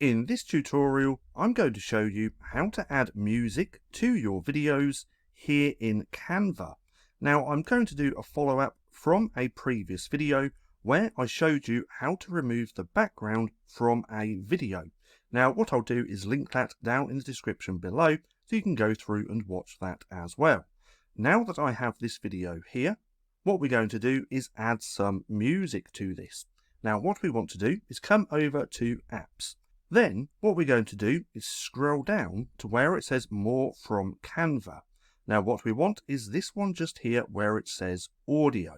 In this tutorial, I'm going to show you how to add music to your videos here in Canva. Now, I'm going to do a follow-up from a previous video where I showed you how to remove the background from a video. Now, what I'll do is link that down in the description below so you can go through and watch that as well. Now that I have this video here, what we're going to do is add some music to this. Now, what we want to do is come over to Apps. Then what we're going to do is scroll down to where it says More from Canva. Now what we want is this one just here where it says Audio.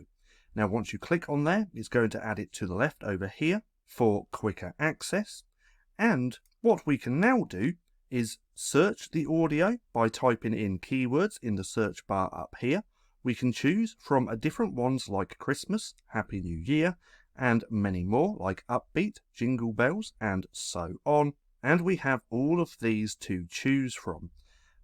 Now once you click on there, it's going to add it to the left over here for quicker access. And what we can now do is search the audio by typing in keywords in the search bar up here. We can choose from a different ones like Christmas, Happy New Year, and many more like Upbeat, Jingle Bells, and so on. And we have all of these to choose from.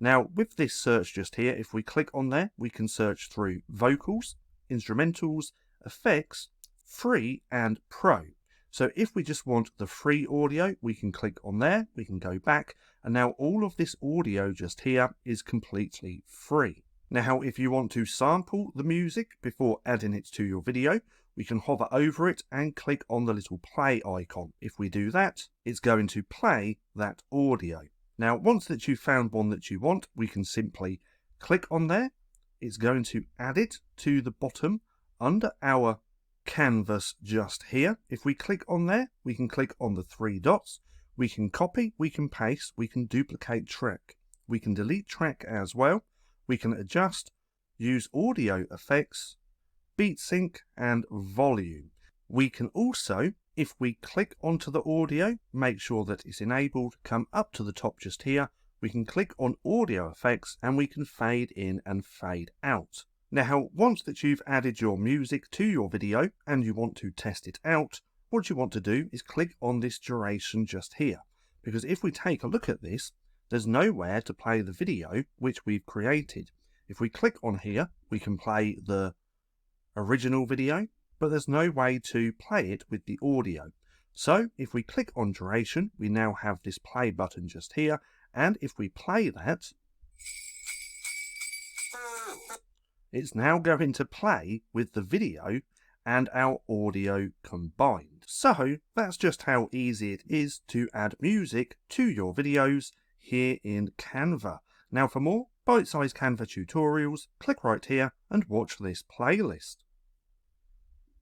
Now with this search just here, if we click on there, we can search through vocals, instrumentals, effects, free and pro. So if we just want the free audio, we can click on there, we can go back, and now all of this audio just here is completely free. Now if you want to sample the music before adding it to your video, we can hover over it and click on the little play icon. If we do that, it's going to play that audio. Now once that you've found one that you want, we can simply click on there. It's going to add it to the bottom under our canvas just here. If we click on there, we can click on the three dots. We can copy, we can paste, we can duplicate track. We can delete track as well. We can adjust, use audio effects, beat sync and volume. We can also, if we click onto the audio, make sure that it's enabled, come up to the top just here, we can click on audio effects and we can fade in and fade out. Now, once that you've added your music to your video and you want to test it out, what you want to do is click on this duration just here. Because if we take a look at this, there's nowhere to play the video which we've created. If we click on here, we can play the original video, but there's no way to play it with the audio. So if we click on duration, we now have this play button just here, and if we play that, it's now going to play with the video and our audio combined. So that's just how easy it is to add music to your videos here in Canva. Now for more bite-sized Canva tutorials, click right here and watch this playlist.